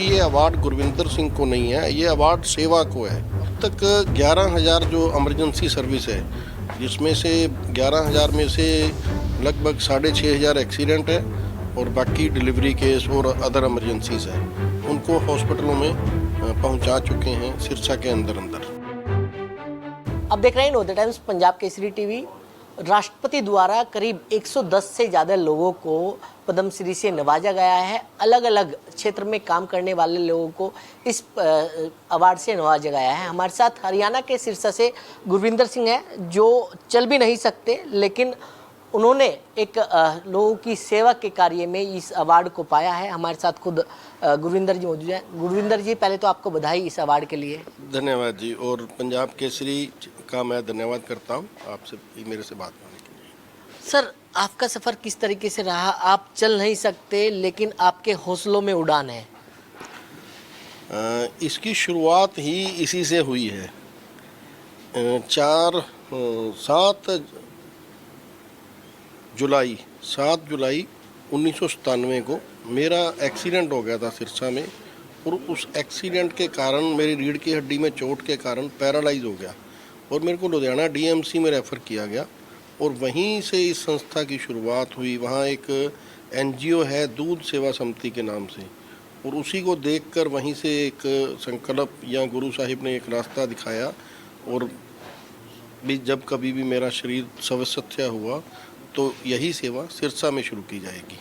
ये अवार्ड गुरविंदर सिंह को नहीं है, ये अवार्ड सेवा को है। अब तक 11,000 जो इमरजेंसी सर्विस है, जिसमें से 11,000 में से लगभग 6,500 एक्सीडेंट है और बाकी डिलीवरी केस और अदर इमरजेंसीज है, उनको हॉस्पिटलों में पहुंचा चुके हैं सिरसा के अंदर अंदर। अब देख रहे हैं नवोदय टाइम्स पंजाब केसरी टीवी। राष्ट्रपति द्वारा करीब 110 से ज़्यादा लोगों को पद्मश्री से नवाजा गया है। अलग अलग क्षेत्र में काम करने वाले लोगों को इस अवार्ड से नवाजा गया है। हमारे साथ हरियाणा के सिरसा से गुरविंदर सिंह हैं, जो चल भी नहीं सकते, लेकिन उन्होंने एक लोगों की सेवा के कार्य में इस अवार्ड को पाया है। हमारे साथ खुद गुरविंदर जी मौजूद हैं। गुरविंदर जी, पहले तो आपको बधाई इस अवार्ड के लिए। धन्यवाद जी, और पंजाब केसरी का मैं धन्यवाद करता हूँ आपसे मेरे से बात करने के लिए। सर, आपका सफ़र किस तरीके से रहा? आप चल नहीं सकते, लेकिन आपके हौसलों में उड़ान है। इसकी शुरुआत ही इसी से हुई है। 7 जुलाई 1997 को मेरा एक्सीडेंट हो गया था सिरसा में, और उस एक्सीडेंट के कारण मेरी रीढ़ की हड्डी में चोट के कारण पैरालाइज हो गया और मेरे को लुधियाना डीएमसी में रेफ़र किया गया, और वहीं से इस संस्था की शुरुआत हुई। वहाँ एक एनजीओ है दूध सेवा समिति के नाम से, और उसी को देखकर वहीं से एक संकल्प या गुरु साहिब ने एक रास्ता दिखाया, और भी जब कभी भी मेरा शरीर स्वस्थ्य हुआ तो यही सेवा सिरसा में शुरू की जाएगी।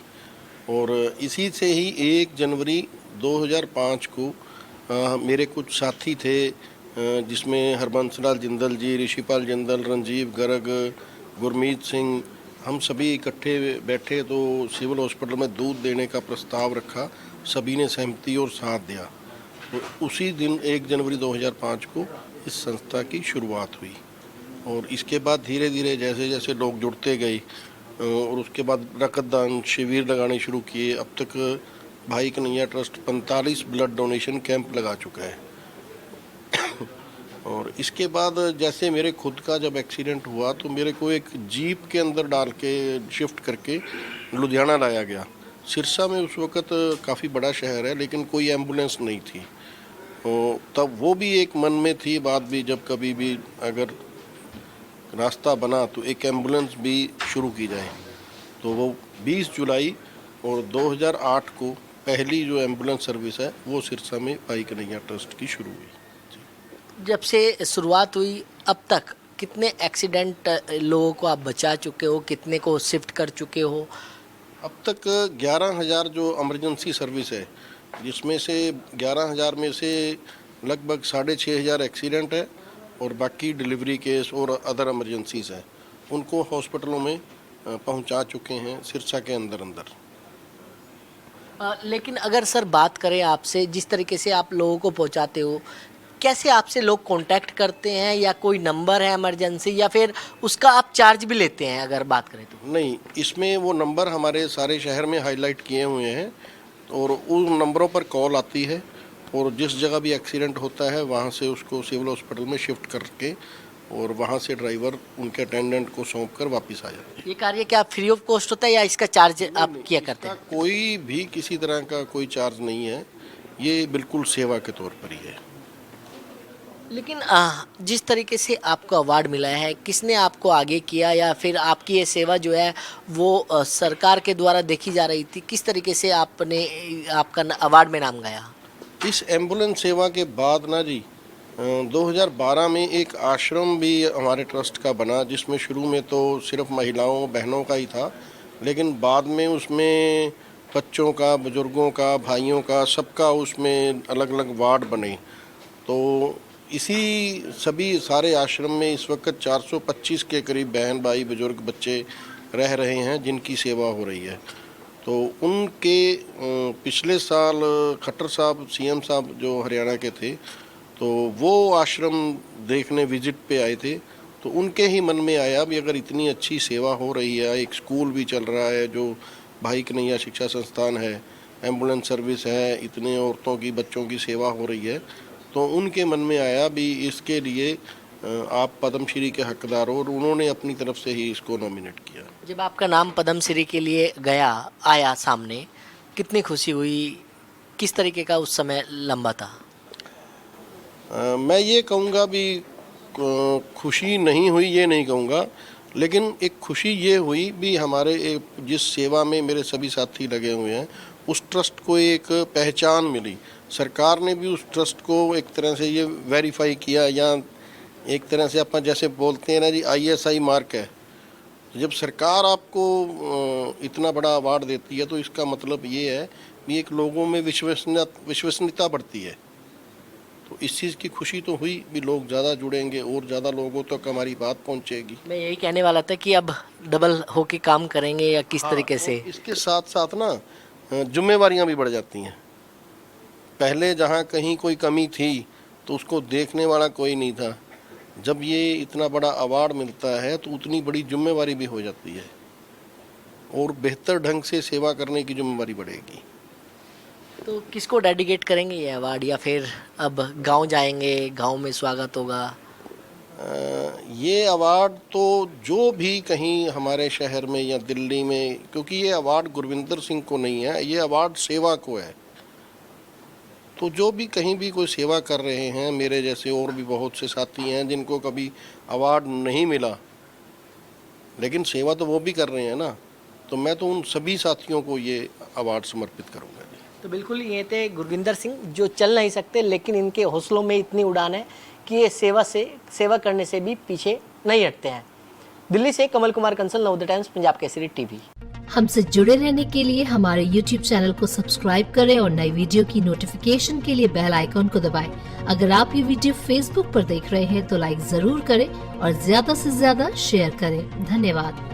और इसी से ही 1 जनवरी 2005 को मेरे कुछ साथी थे, जिसमें हरबंस लाल जिंदल जी, ऋषिपाल जिंदल, रंजीव गर्ग, गुरमीत सिंह, हम सभी इकट्ठे बैठे तो सिविल हॉस्पिटल में दूध देने का प्रस्ताव रखा। सभी ने सहमति और साथ दिया, तो उसी दिन 1 जनवरी 2005 को इस संस्था की शुरुआत हुई। और इसके बाद धीरे धीरे जैसे जैसे लोग जुड़ते गए, और उसके बाद रक्तदान शिविर लगाने शुरू किए। अब तक भाई Kanhaiya trust 45 blood donation camp लगा चुका है। और इसके बाद जैसे मेरे खुद का जब एक्सीडेंट हुआ तो मेरे को एक जीप के अंदर डाल के शिफ्ट करके लुधियाना लाया गया। सिरसा में उस वक़्त काफ़ी बड़ा शहर है, लेकिन कोई एम्बुलेंस नहीं थी। तो तब वो भी एक मन में थी बात भी, जब कभी भी अगर रास्ता बना तो एक एम्बुलेंस भी शुरू की जाए। तो वो 20 जुलाई और 2008 को पहली जो एम्बुलेंस सर्विस है वो सिरसा में भाई कन्हैया ट्रस्ट की शुरू हुई। जब से शुरुआत हुई अब तक कितने एक्सीडेंट लोगों को आप बचा चुके हो, कितने को शिफ्ट कर चुके हो? अब तक 11,000 जो इमरजेंसी सर्विस है, जिसमें से 11,000 में से लगभग 6,500 एक्सीडेंट है और बाकी डिलीवरी केस और अदर इमरजेंसीज हैं, उनको हॉस्पिटलों में पहुंचा चुके हैं सिरसा के अंदर अंदर। लेकिन अगर सर बात करें आपसे, जिस तरीके से आप लोगों को पहुंचाते हो, कैसे आपसे लोग कांटेक्ट करते हैं, या कोई नंबर है इमरजेंसी, या फिर उसका आप चार्ज भी लेते हैं अगर बात करें तो? नहीं, इसमें वो नंबर हमारे सारे शहर में हाईलाइट किए हुए हैं, और उन नंबरों पर कॉल आती है, और जिस जगह भी एक्सीडेंट होता है वहाँ से उसको सिविल हॉस्पिटल में शिफ्ट करके, और वहाँ से ड्राइवर उनके अटेंडेंट को सौंप कर वापस आ जाते हैं। ये कार्य क्या फ्री ऑफ कॉस्ट होता है, या इसका चार्ज आप किया करते हैं? कोई भी किसी तरह का कोई चार्ज नहीं है, ये बिल्कुल सेवा के तौर पर ही है। लेकिन जिस तरीके से आपको अवार्ड मिला है, किसने आपको आगे किया, या फिर आपकी ये सेवा जो है वो सरकार के द्वारा देखी जा रही थी? किस तरीके से आपने आपका अवार्ड में नाम गया? इस एम्बुलेंस सेवा के बाद ना जी 2012 में एक आश्रम भी हमारे ट्रस्ट का बना, जिसमें शुरू में तो सिर्फ महिलाओं बहनों का ही था, लेकिन बाद में उसमें बच्चों का, बुजुर्गों का, भाइयों का, सबका उसमें अलग अलग वार्ड बने। तो इसी सभी सारे आश्रम में इस वक्त 425 के करीब बहन भाई बुजुर्ग बच्चे रह रहे हैं, जिनकी सेवा हो रही है। तो उनके पिछले साल खट्टर साहब सीएम साहब जो हरियाणा के थे, तो वो आश्रम देखने विजिट पे आए थे। तो उनके ही मन में आया भी अगर इतनी अच्छी सेवा हो रही है, एक स्कूल भी चल रहा है जो भाई कन्हैया शिक्षा संस्थान है, एम्बुलेंस सर्विस है, इतने औरतों की बच्चों की सेवा हो रही है, तो उनके मन में आया भी इसके लिए आप पद्मश्री के हकदार हो, और उन्होंने अपनी तरफ से ही इसको नॉमिनेट किया। जब आपका नाम पद्मश्री के लिए आया सामने, कितनी खुशी हुई? किस तरीके का उस समय लंबा था? मैं ये कहूँगा भी खुशी नहीं हुई ये नहीं कहूँगा, लेकिन एक खुशी ये हुई भी हमारे जिस सेवा में मेरे सभी साथी लगे हुए हैं उस ट्रस्ट को एक पहचान मिली। सरकार ने भी उस ट्रस्ट को एक तरह से ये वेरीफाई किया, या एक तरह से अपन जैसे बोलते हैं ना जी ISI मार्क है। जब सरकार आपको इतना बड़ा अवार्ड देती है तो इसका मतलब ये है कि एक लोगों में विश्वसनीयता बढ़ती है। तो इस चीज़ की खुशी तो हुई भी लोग ज़्यादा जुड़ेंगे और ज़्यादा लोगों तक हमारी बात पहुंचेगी। मैं यही कहने वाला था कि अब डबल होके काम करेंगे या किस तरीके से? और इसके साथ साथ ना जिम्मेवारियां भी बढ़ जाती हैं। पहले जहां कहीं कोई कमी थी तो उसको देखने वाला कोई नहीं था। जब ये इतना बड़ा अवार्ड मिलता है तो उतनी बड़ी जिम्मेवारी भी हो जाती है और बेहतर ढंग से सेवा करने की जिम्मेवारी बढ़ेगी। तो किसको डेडिकेट करेंगे ये अवार्ड, या फिर अब गांव जाएंगे, गांव में स्वागत होगा? ये अवार्ड तो जो भी कहीं हमारे शहर में या दिल्ली में, क्योंकि ये अवार्ड गुरविंदर सिंह को नहीं है, ये अवार्ड सेवा को है। तो जो भी कहीं भी कोई सेवा कर रहे हैं, मेरे जैसे और भी बहुत से साथी हैं जिनको कभी अवार्ड नहीं मिला लेकिन सेवा तो वो भी कर रहे हैं ना, तो मैं तो उन सभी साथियों को ये अवार्ड समर्पित करूँगा। तो बिल्कुल ये थे गुरविंदर सिंह, जो चल नहीं सकते लेकिन इनके हौसलों में इतनी उड़ान है कि ये सेवा करने से भी पीछे नहीं हटते हैं। दिल्ली से कमल कुमार कंसल, नवोदय टाइम्स, पंजाब केसरी टीवी। हमसे जुड़े रहने के लिए हमारे YouTube चैनल को सब्सक्राइब करें और नई वीडियो की नोटिफिकेशन के लिए बेल आइकॉन को दबाएं। अगर आप ये वीडियो Facebook पर देख रहे हैं तो लाइक जरूर करें और ज्यादा से ज्यादा शेयर करें। धन्यवाद।